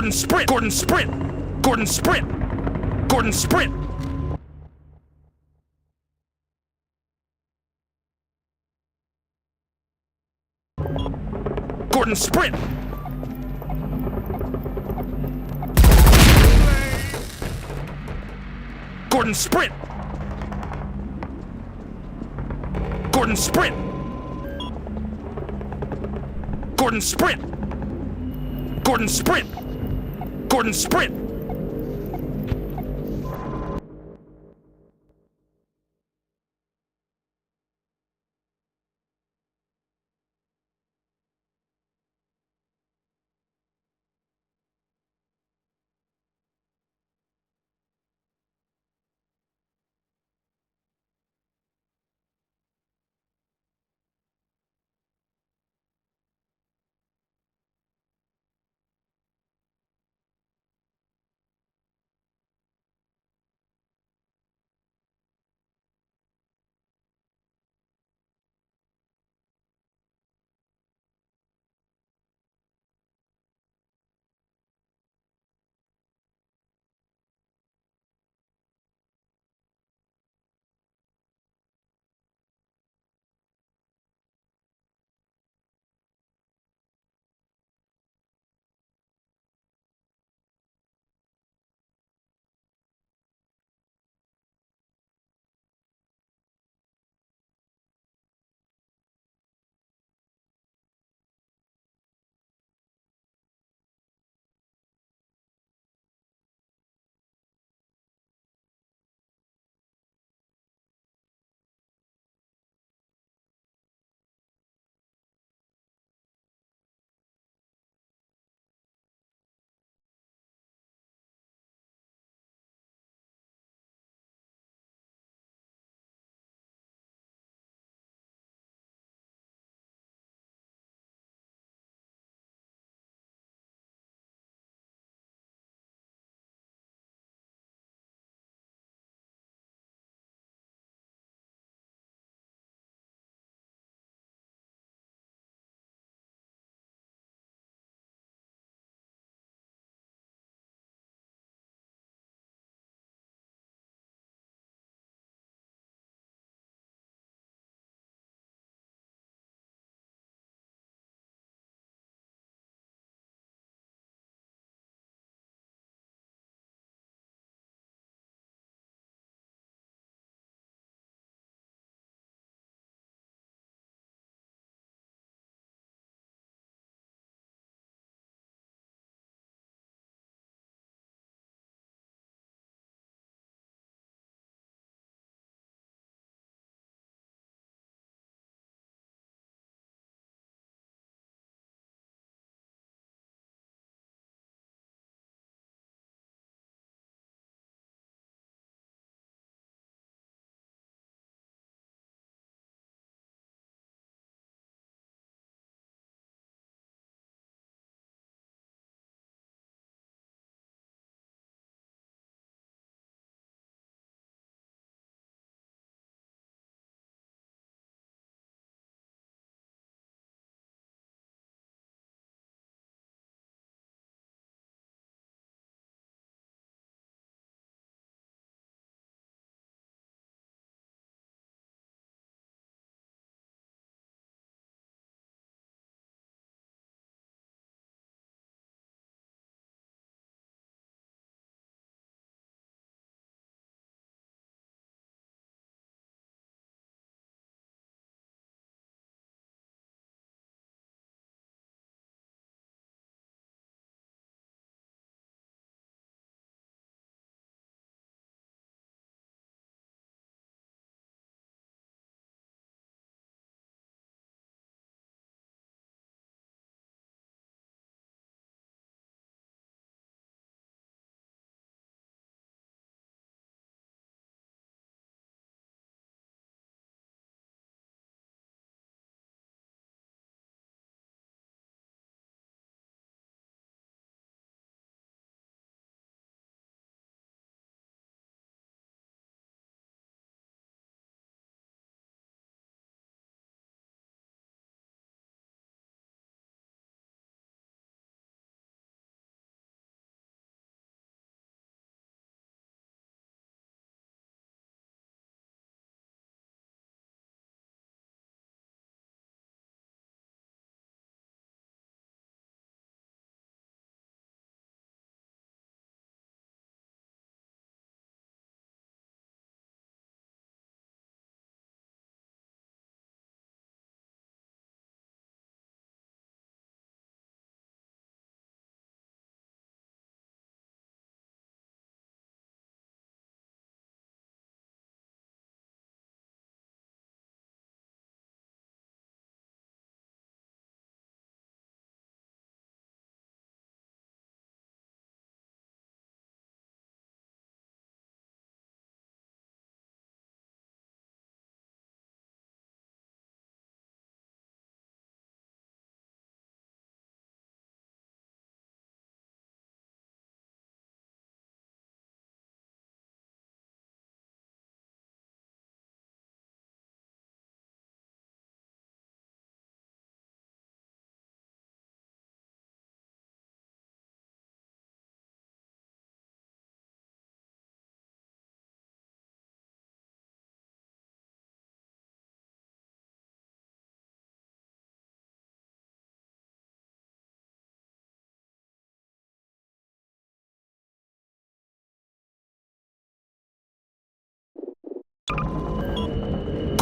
Gordon sprint. Gordon sprint. Gordon sprint. Gordon sprint. Gordon sprint. Gordon sprint. Gordon sprint. Gordon sprint. Gordon sprint. Gordon sprint.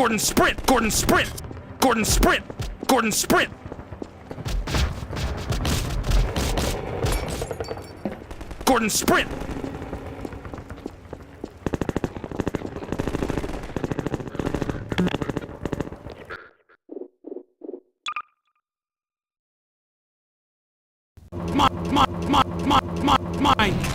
Gordon sprint. Gordon sprint. Gordon sprint. Gordon sprint. Gordon sprint. Mine.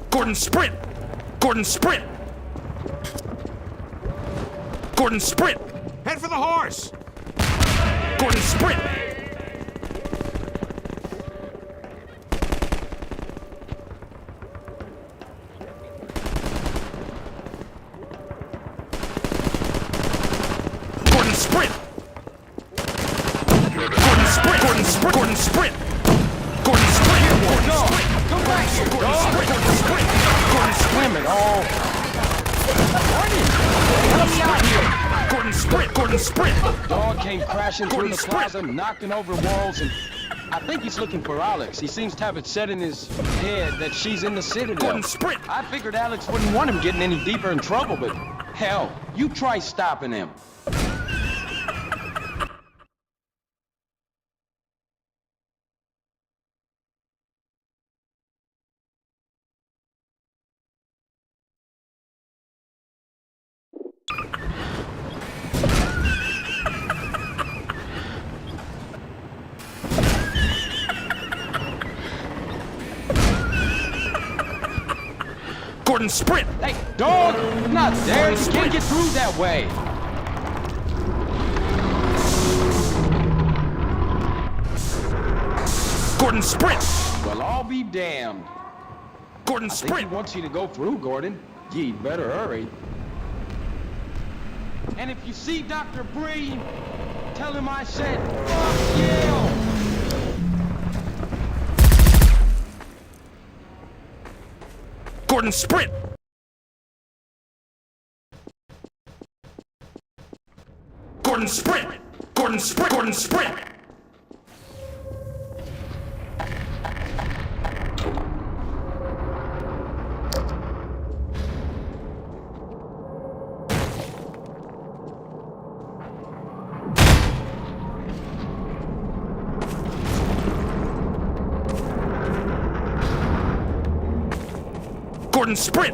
Gordon sprint. Gordon sprint. Gordon sprint. Head for the horse! Gordon sprint. Gordon sprint. Gordon sprint. Gordon sprint. Gordon sprint. Gordon sprint. Gordon sprint. Come back here, Gordon dog. sprint. Gordon sprint. Gordon sprint. Damn it all. Gordon sprint. Gordon sprint. Dog came crashing through Gordon the sprint. plaza, knocking over walls, and I think he's looking for Alex. He seems to have it set in his head that she's in the Citadel. Gordon sprint. I figured Alex wouldn't want him getting any deeper in trouble, but hell, you try stopping him. Gordon sprint. Hey, dog, not there. You can't get through that way. Gordon sprint. Well, I'll be damned. Gordon I think he sprint. wants you to go through, Gordon. You'd better hurry. And if you see Dr. Bree, tell him I said, fuck you! Gordon sprint. Gordon sprint. Gordon sprint. Gordon sprint. Gordon sprint.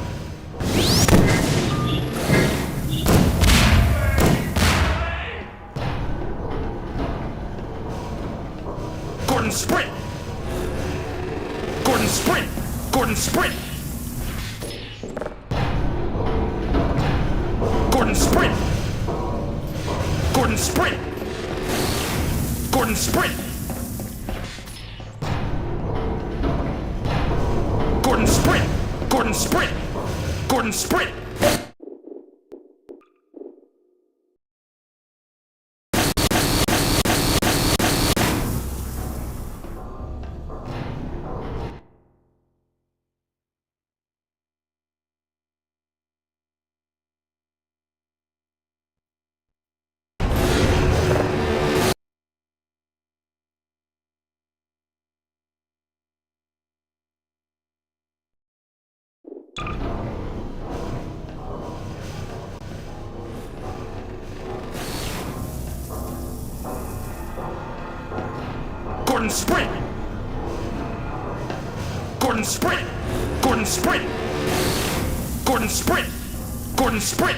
Gordon sprint. Gordon sprint. Gordon sprint. Gordon sprint. Gordon sprint. Gordon sprint. Gordon sprint. Gordon sprint. Gordon sprint. Gordon sprint. Gordon sprint. Gordon sprint. Gordon sprint. Gordon sprint.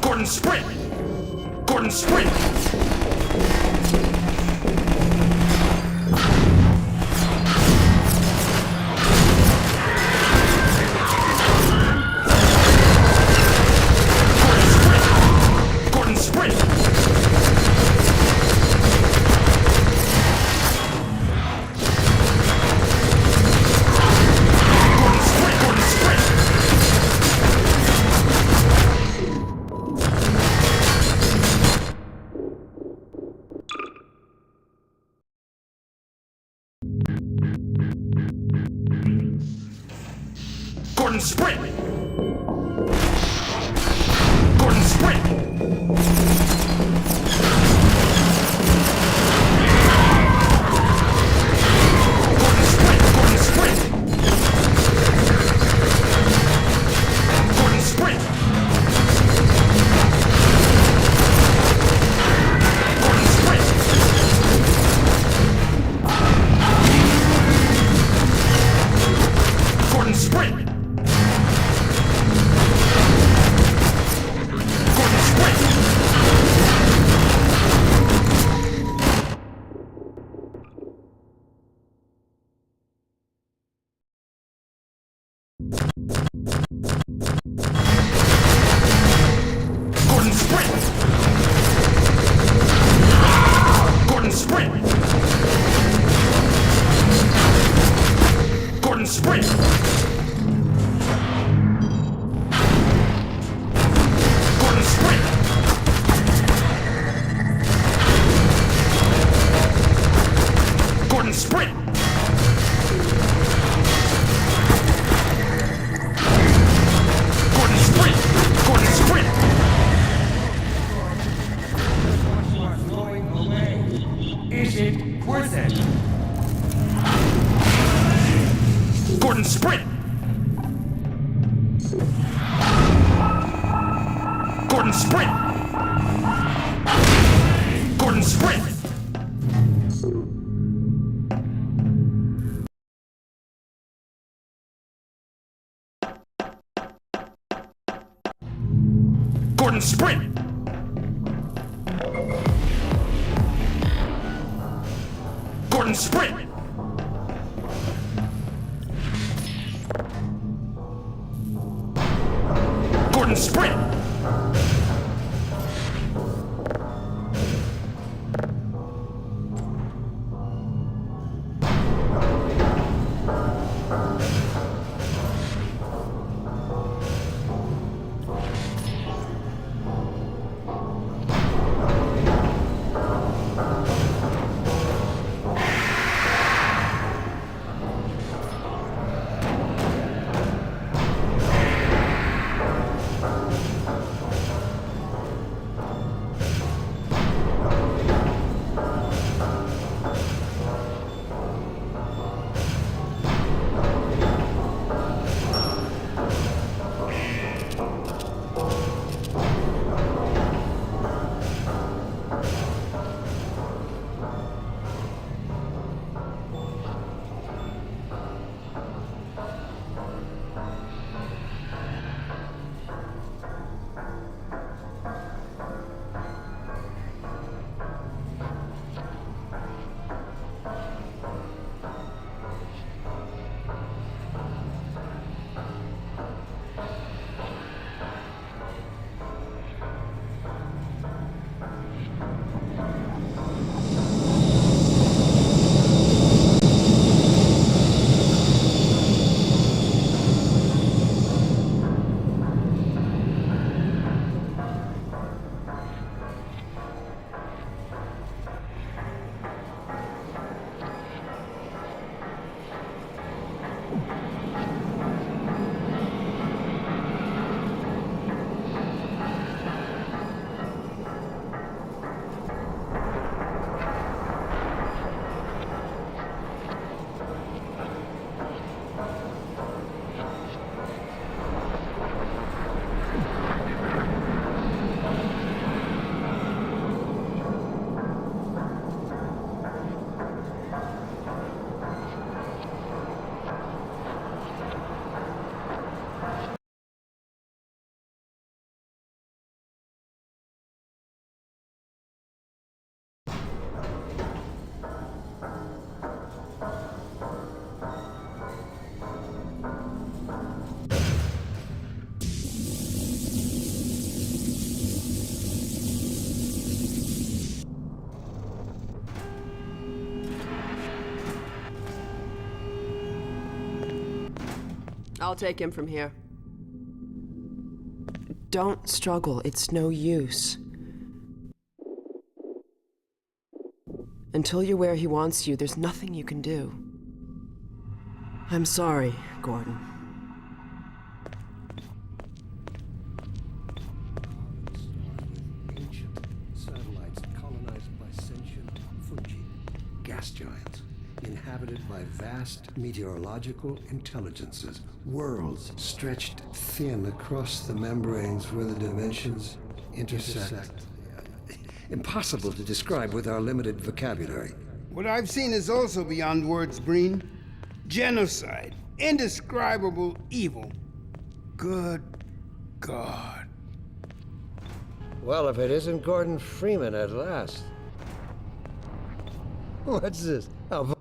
Gordon, sprint! Gordon, sprint! Gordon, sprint! Gordon, sprint! Gordon, sprint! Gordon, sprint! Gordon, sprint! Gordon, sprint! Gordon, sprint! Gordon, sprint! Gordon, sprint! Gordon, sprint! Gordon, sprint! Gordon, sprint! Gordon, sprint! Gordon, sprint! Gordon, sprint! Is it worth it? Gordon, sprint! Gordon, sprint! Gordon, sprint! Gordon, sprint! Gordon, sprint! Gordon, sprint! I'll take him from here. Don't struggle. It's no use. Until you're where he wants you, there's nothing you can do. I'm sorry, Gordon. Ancient satellites colonized by sentient Fuji, gas giants, inhabited by vast meteorological intelligences, worlds stretched thin across the membranes where the dimensions intersect. Impossible to describe with our limited vocabulary. What I've seen is also beyond words, Breen. Genocide. Indescribable evil. Good God. Well, if it isn't Gordon Freeman at last. What's this? Oh,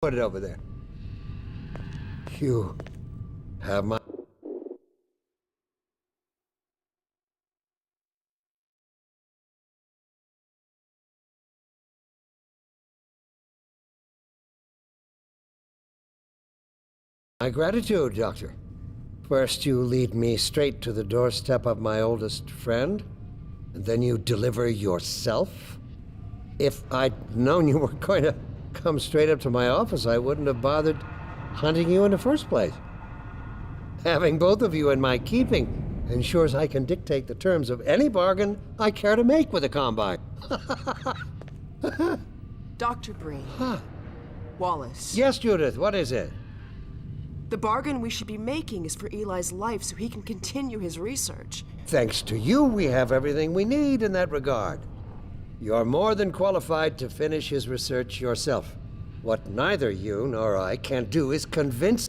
put it over there. You have my... my gratitude, Doctor. First, you lead me straight to the doorstep of my oldest friend, and then you deliver yourself? If I'd known you were going to come straight up to my office, I wouldn't have bothered hunting you in the first place. Having both of you in my keeping ensures I can dictate the terms of any bargain I care to make with the Combine. Dr. Breen. Wallace. Yes, Judith, what is it? The bargain we should be making is for Eli's life so he can continue his research. Thanks to you, we have everything we need in that regard. You're more than qualified to finish his research yourself. What neither you nor I can do is convince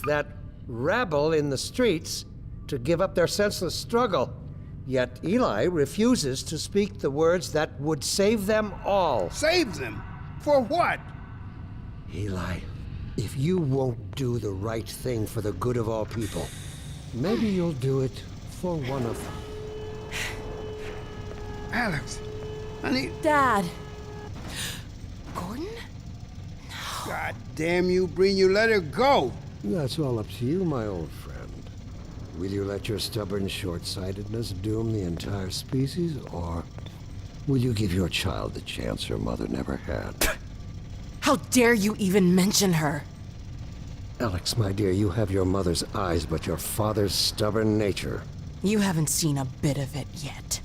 that rabble in the streets to give up their senseless struggle. Yet Eli refuses to speak the words that would save them all. Save them? For what? Eli, if you won't do the right thing for the good of all people, maybe you'll do it for one of them. Alex, honey. Dad. Gordon? God damn you, Breen, you let her go. That's all up to you, my old friend. Will you let your stubborn short-sightedness doom the entire species, or will you give your child the chance her mother never had? How dare you even mention her? Alex, my dear, you have your mother's eyes, but your father's stubborn nature. You haven't seen a bit of it yet.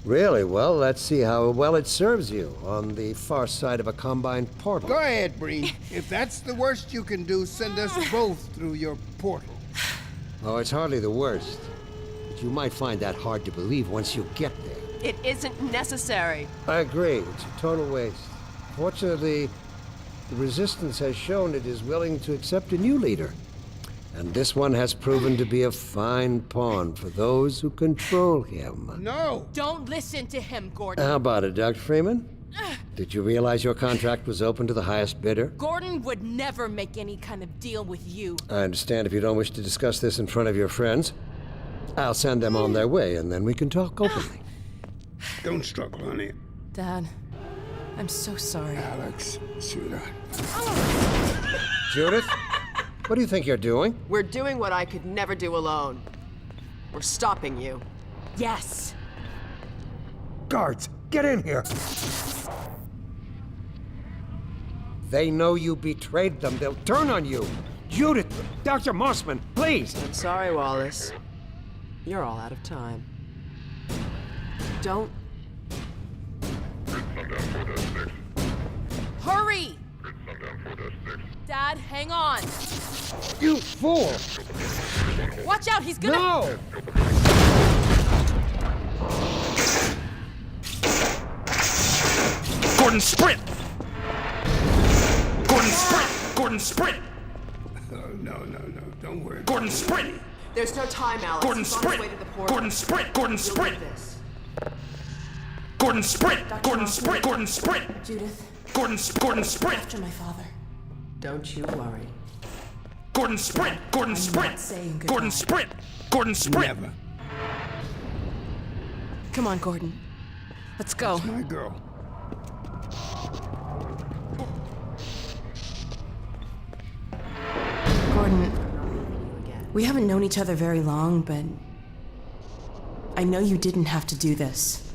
Really? Well, let's see how well it serves you on the far side of a Combine portal. Go ahead, Breen. If that's the worst you can do, send us both through your portal. Oh, it's hardly the worst. But you might find that hard to believe once you get there. It isn't necessary. I agree. It's a total waste. Fortunately, the Resistance has shown it is willing to accept a new leader. And this one has proven to be a fine pawn for those who control him. No! Don't listen to him, Gordon. How about it, Dr. Freeman? Did you realize your contract was open to the highest bidder? Gordon would never make any kind of deal with you. I understand if you don't wish to discuss this in front of your friends. I'll send them on their way, and then we can talk openly. Don't struggle, honey. Dad, I'm so sorry. Alex, sweetheart. Judith, what do you think you're doing? We're doing what I could never do alone. We're stopping you. Yes. Guards, get in here! They know you betrayed them. They'll turn on you. Judith, Dr. Mossman, please! I'm sorry, Wallace. You're all out of time. Don't... Hurry! Dad, hang on. You fool! Watch out, he's gonna... No! Gordon, sprint! Gordon, sprint! Gordon, sprint! Oh, no. Don't worry. Gordon, sprint! There's no time, Alex. Gordon, He's on his sprint! way to the portal. Gordon, sprint! Gordon, You'll sprint! do this. Gordon, sprint! Gordon, sprint! Gordon, sprint! Judith, Gordon, sprint! after my father. Don't you worry. Gordon, sprint! Gordon, sprint! saying goodbye. Gordon, sprint! Gordon, sprint! Never. Come on, Gordon. Let's go. My girl. Gordon, we haven't known each other very long, but I know you didn't have to do this.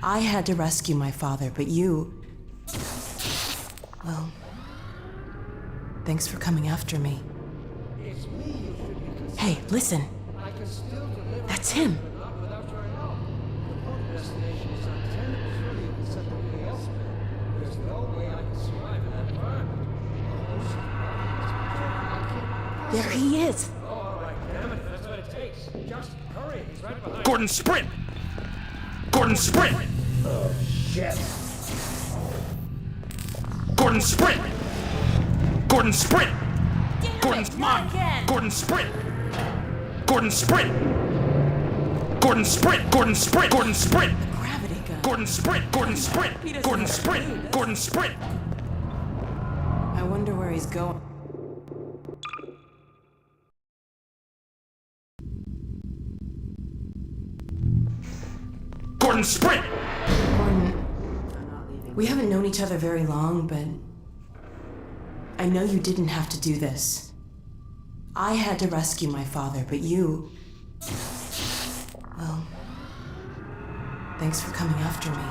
I had to rescue my father, but you... Well, thanks for coming after me. Hey, listen. That's him. There he is. Gordon, sprint! Gordon, sprint! Shit. Gordon, sprint! Gordon, sprint! Gordon, it, come not on! again. Gordon, sprint! Gordon, sprint! Gordon, sprint! Gordon, sprint! Gordon, sprint! Gravity gun. Gordon, sprint! Gordon, sprint! He doesn't Gordon, have a sprint! clue, does Gordon, sprint! I wonder where he's going. Gordon, sprint! Gordon, we haven't known each other very long, but I know you didn't have to do this. I had to rescue my father, but you... Well, thanks for coming after me.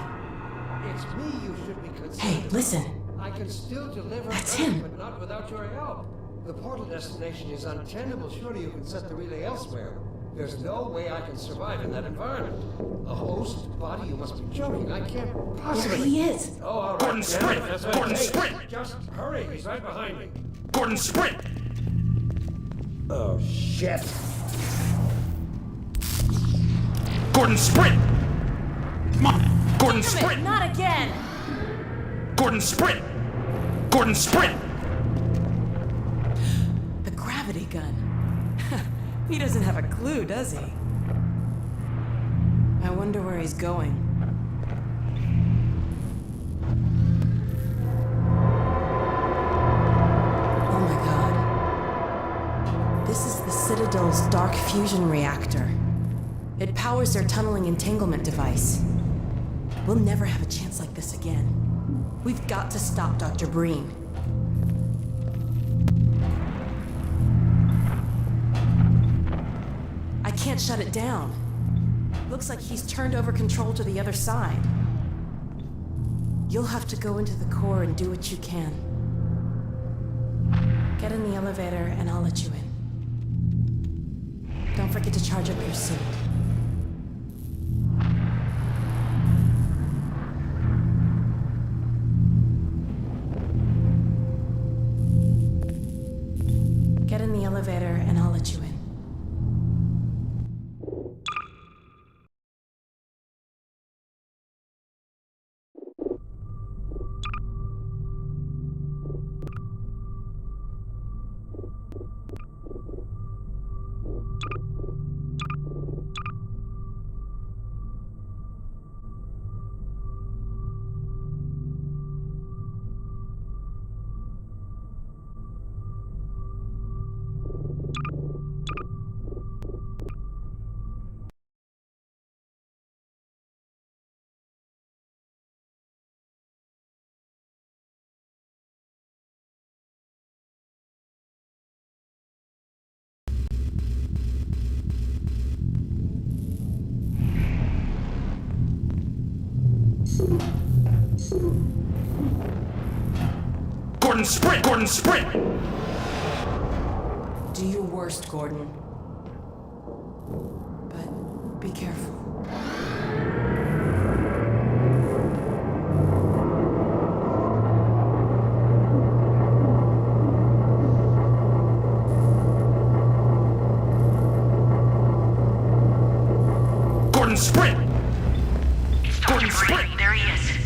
It's me you should be considering. Hey, listen. I can still deliver, That's him. but not without your help. The portal destination is untenable. Surely you can set the relay elsewhere. There's no way I can survive in that environment. A host body? You must be joking. I can't There possibly. he is. Oh, all right. Gordon, damn sprint! it, that's what it Gordon, takes. sprint! Just hurry. He's right behind me. Gordon, sprint! Oh, shit. Gordon, sprint! Come on! Gordon, Damn it, sprint! not again! Gordon, sprint! Gordon, sprint! The gravity gun. He doesn't have a clue, does he? I wonder where he's going. Oh my god. This is the Citadel's dark fusion reactor. It powers their tunneling entanglement device. We'll never have a chance like this again. We've got to stop Dr. Breen. I can't shut it down. Looks like he's turned over control to the other side. You'll have to go into the core and do what you can. Get in the elevator and I'll let you in. Don't forget to charge up your suit. Get in the elevator and I'll let you in. Gordon, sprint! Gordon, sprint! Do your worst, Gordon. But be careful. Gordon, sprint! Gordon, sprint! There he is.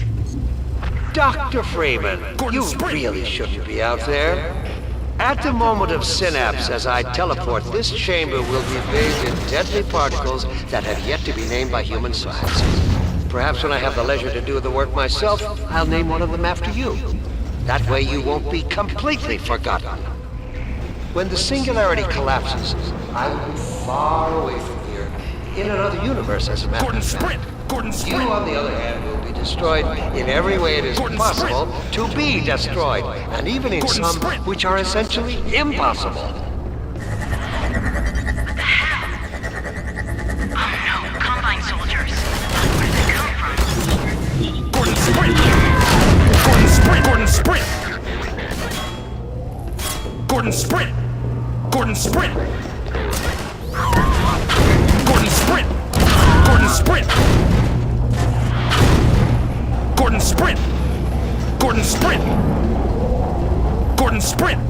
Dr. Freeman, you really shouldn't be out there. At the moment of synapse, as I teleport, this chamber will be bathed in deadly particles that have yet to be named by human science. Perhaps when I have the leisure to do the work myself, I'll name one of them after you. That way you won't be completely forgotten. When the singularity collapses, I will be far away from here, in another universe, as a matter Gordon, of fact. sprint! Gordon, You, sprint! on the other hand, will be destroyed in every way it is Gordon, possible to be destroyed, and even in Gordon, some sprint! which are essentially impossible. Combine soldiers. Where did they come from? Gordon, sprint! Gordon, sprint! Gordon, sprint! Gordon, sprint! Gordon, sprint! Gordon, sprint! Gordon, sprint! Gordon, sprint!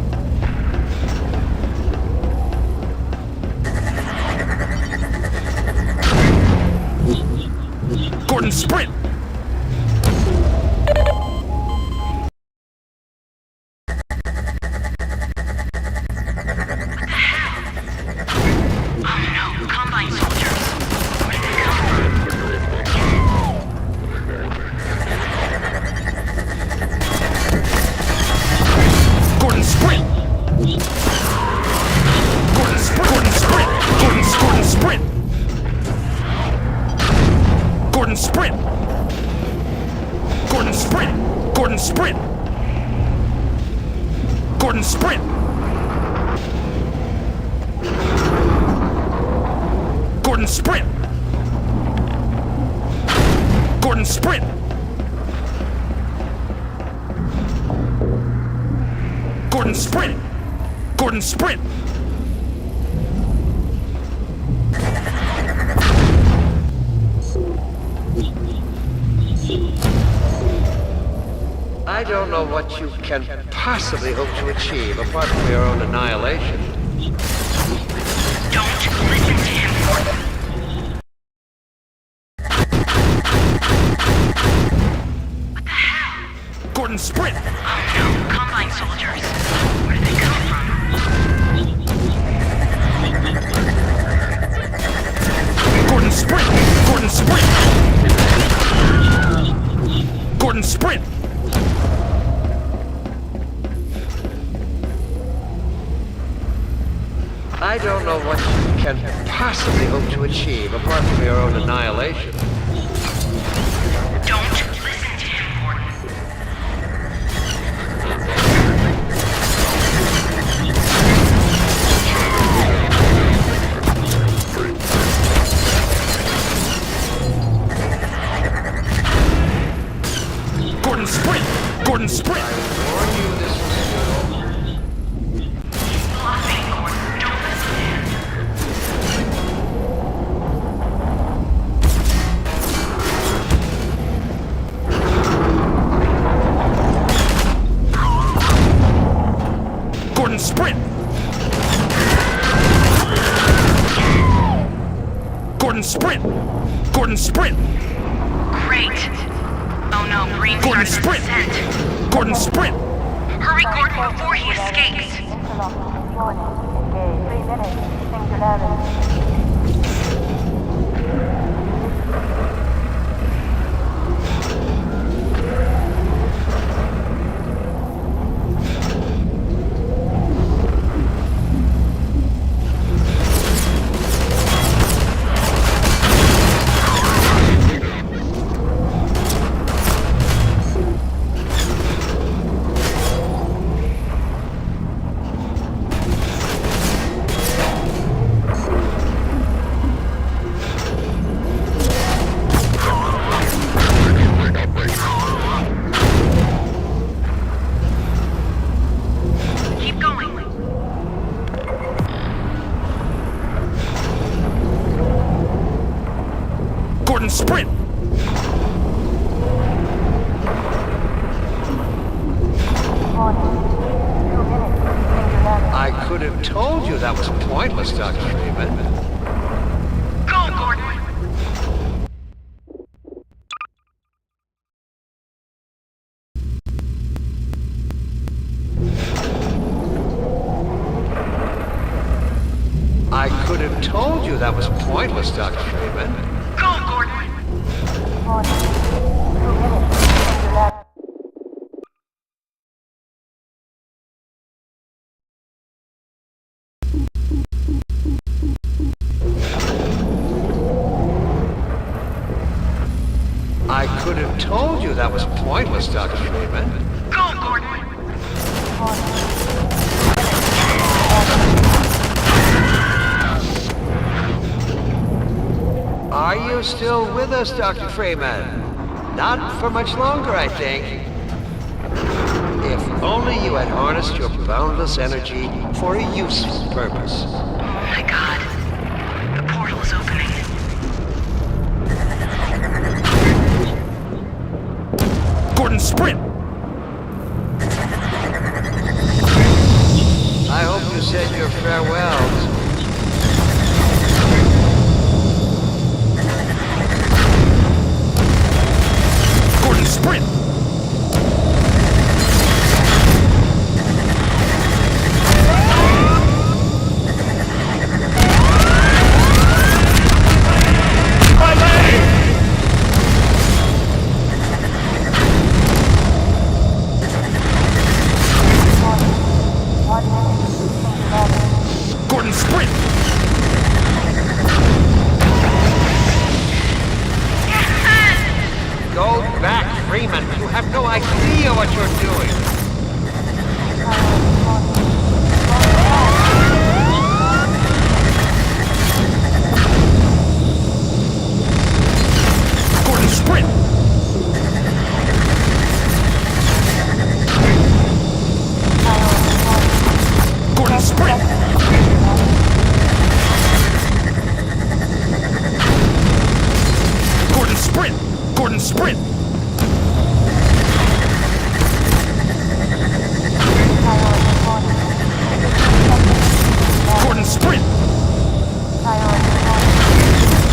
Gordon, sprint! Gordon, sprint! Gordon, sprint! Combine soldiers. Where did they come from? Gordon, sprint! Gordon, sprint! Gordon, sprint! Gordon, sprint! Gordon, sprint! Gordon, sprint! Gordon, sprint! Gordon, sprint! Gordon, sprint! Gordon, sprint! Gordon, sprint! I don't know what you can possibly hope to achieve apart from your own annihilation. Don't listen to him, Gordon. What the hell? Gordon, sprint! Combine soldiers. Where did they come from? Gordon, sprint! Gordon, sprint! Gordon, sprint! I don't know what you can possibly hope to achieve apart from your own annihilation. Don't listen to him, Gordon. Gordon, sprint! Gordon, sprint! Bluffing, Gordon. Don't listen to him. Gordon, sprint! Gordon, sprint! Gordon, sprint! Great. Oh no, Green Gordon, started sprint! the descent. Gordon, sprint! Hurry, Gordon, before he escapes. Interlock. Engage. 3 minutes. Singularity. Keep going. Gordon, sprint! Warning. 2 minutes. Singularity. I could have told you that was pointless, Dr. Freeman. Go, Gordon. I could have told you that was pointless, Dr. Freeman. Go, Gordon. Warning. told you that was pointless, Dr. Freeman. Go, Gordon. Are you still with us, Dr. Freeman? Not for much longer, I think. If only you had harnessed your boundless energy for a useful purpose. Oh my god. The portal is opening. Gordon, sprint! I hope you said your farewells. Gordon, sprint! Gordon, sprint! Go back, Freeman. You have no idea what you're doing. Gordon, sprint! Gordon, sprint! Gordon, sprint! Gordon, sprint! Gordon, sprint! Gordon, sprint!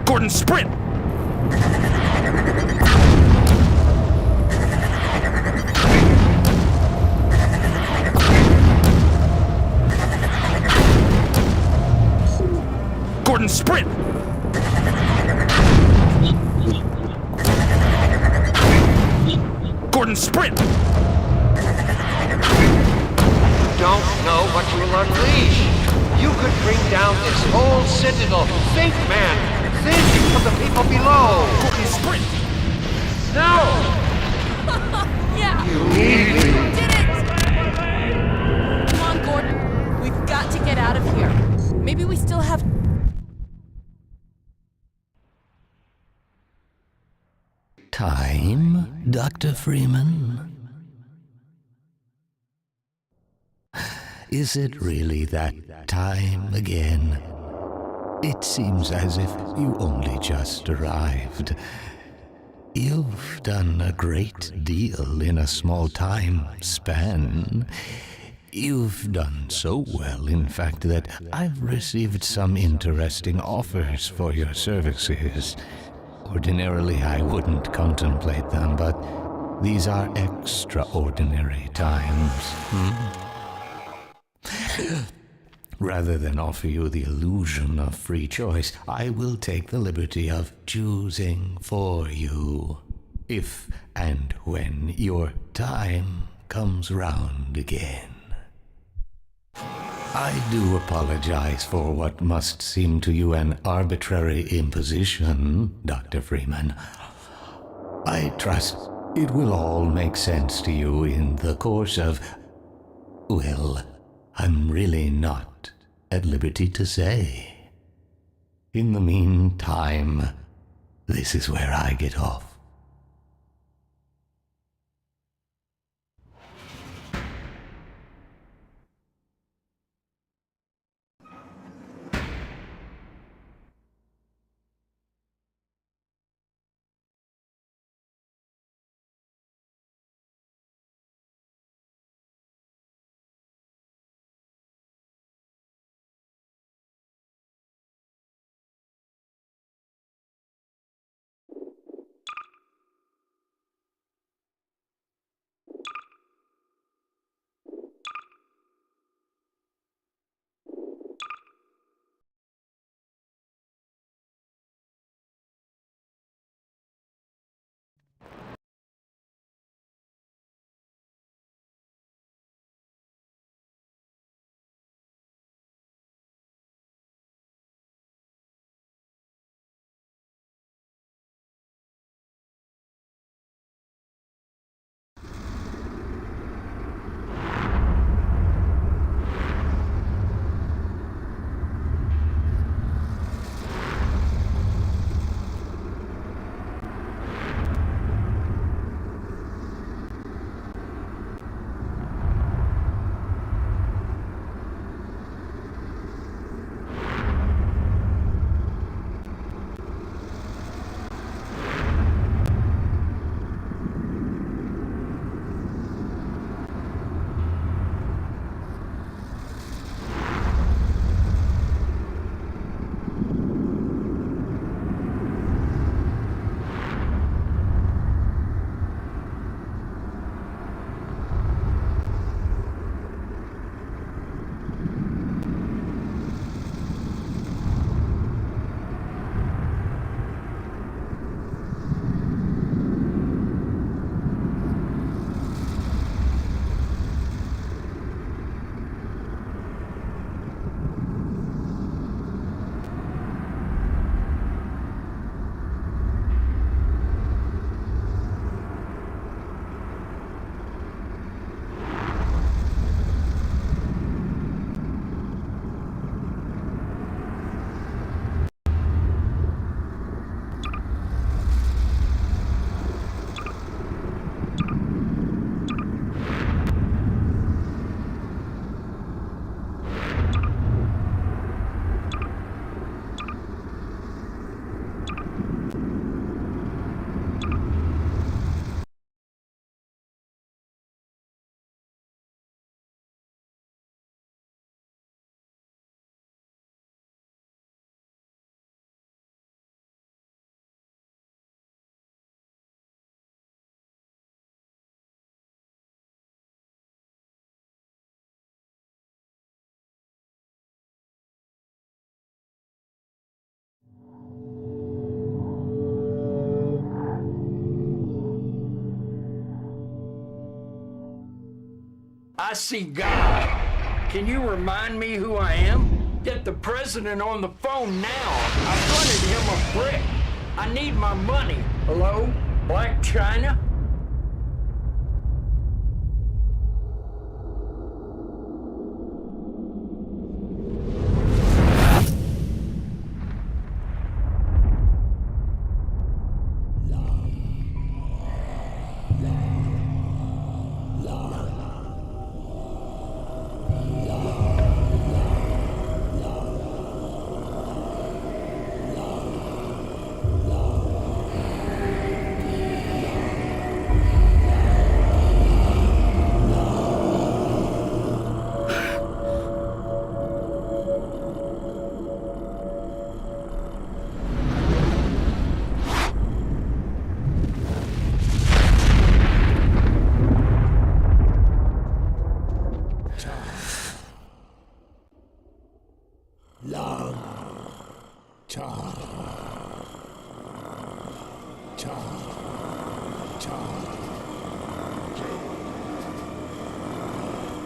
Gordon, sprint! Gordon, sprint! Gordon, sprint! Don't know what you will unleash. You could bring down this whole citadel. Think, man. Think of the people below. Gordon, sprint! No! Yeah! You need me. Did it! Come on, Gordon. We've got to get out of here. Maybe we still have... Time, Dr. Freeman? Is it really that time again? It seems as if you only just arrived. You've done a great deal in a small time span. You've done so well, in fact, that I've received some interesting offers for your services. Ordinarily, I wouldn't contemplate them, but these are extraordinary times. Rather than offer you the illusion of free choice, I will take the liberty of choosing for you, if and when your time comes round again. I do apologize for what must seem to you an arbitrary imposition, Dr. Freeman. I trust it will all make sense to you in the course of... well, I'm really not at liberty to say. In the meantime, this is where I get off. see God. Can you remind me who I am? Get the president on the phone now. I funded him a brick. I need my money. Hello? Black China?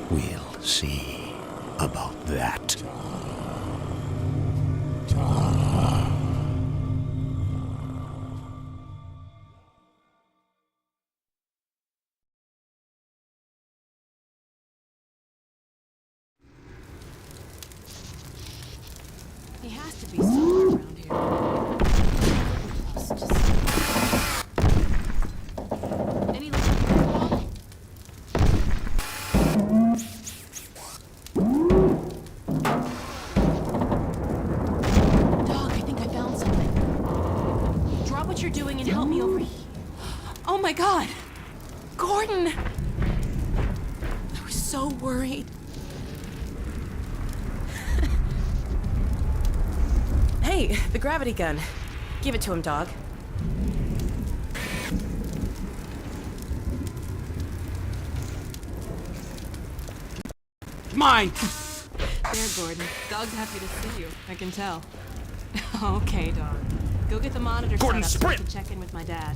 We'll see about that. He has to be somewhere around here. Any luck with the wall? Dog, I think I found something. Drop what you're doing and help me over here. Oh my God! Gordon! I was so worried. Hey, the gravity gun. Give it to him, dog. Mine! There, Gordon. Dog's happy to see you. I can tell. Okay, dog. Go get the monitor Gordon, set up so I sprint! can check in with my dad.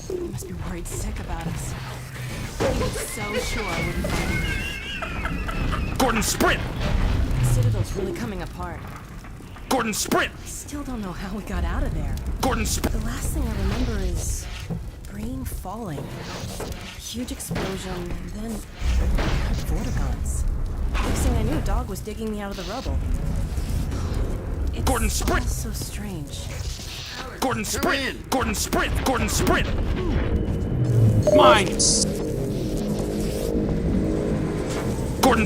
He must be worried sick about us. He was so sure I wouldn't find him. Gordon, sprint! The Citadel's really coming apart. Gordon, sprint! I still don't know how we got out of there. Gordon, sprint! The last thing I remember is Green falling. Huge explosion, and then I heard vortigons. Next thing I knew, Dog was digging me out of the rubble. It's Gordon, sprint! all so strange. Gordon, sprint! Gordon, sprint! Gordon, sprint! Mine! Gordon,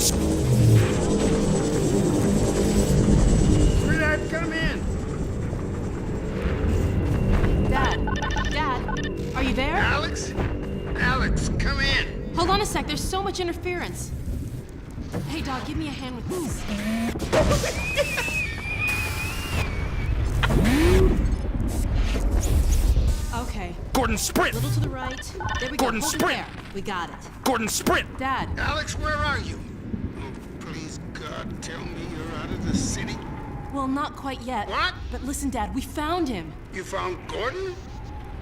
Dad, come in. Dad, are you there? Alex? Alex, come in. Hold on a sec, there's so much interference. Hey, Dog, give me a hand with this. Okay, Gordon, a sprint! little to the right. There we go. Gordon, Hold it sprint. there. We got it. Gordon, sprint! Dad, Alex, where are you? Oh, please, God, tell me you're out of the city. well, not quite yet. What? But listen, Dad, we found him. You found Gordon?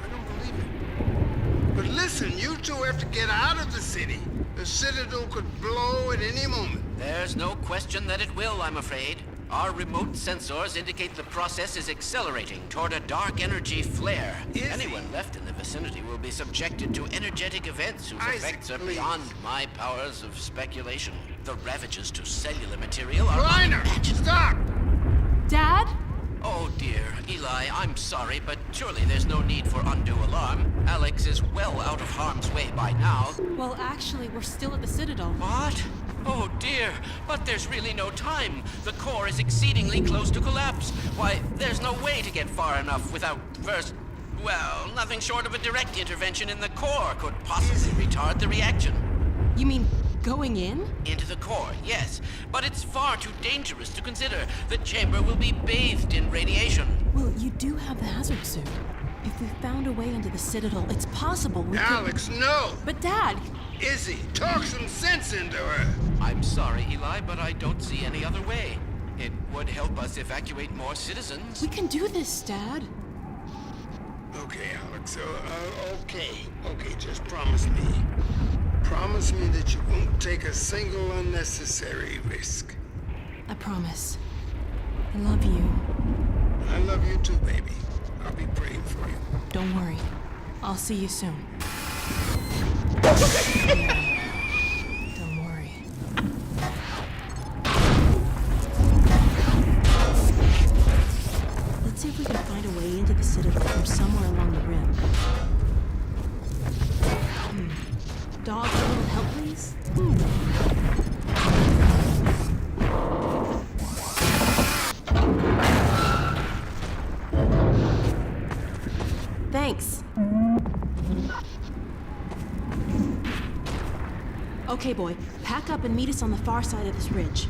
I don't believe it. But listen, you two have to get out of the city. The Citadel could blow at any moment. There's no question that it will, I'm afraid. Our remote sensors indicate the process is accelerating toward a dark energy flare. Anyone left in the vicinity will be subjected to energetic events whose Isaac, effects are please. beyond my powers of speculation. The ravages to cellular material are Kleiner, stop! Dad? Oh dear, Eli, I'm sorry, but surely there's no need for undue alarm. Alex is well out of harm's way by now. Well, actually, we're still at the Citadel. What? Oh dear, but there's really no time. The core is exceedingly close to collapse. Why, there's no way to get far enough without first... Well, nothing short of a direct intervention in the core could possibly retard the reaction. You mean going in? Into the core, yes. But it's far too dangerous to consider. The chamber will be bathed in radiation. Well, you do have the hazard suit. If we found a way into the Citadel, it's possible we Alex, no! could... But Dad! Izzy, talk some sense into her. I'm sorry, Eli, but I don't see any other way. It would help us evacuate more citizens. We can do this, Dad. Okay, Alex, okay, just promise me. Promise me that you won't take a single unnecessary risk. I promise. I love you. I love you too, baby. I'll be praying for you. Don't worry. I'll see you soon. Don't worry. Let's see if we can find a way into the Citadel from somewhere along the rim. Dog, a little help, please? Thanks. Okay, boy. Pack up and meet us on the far side of this ridge.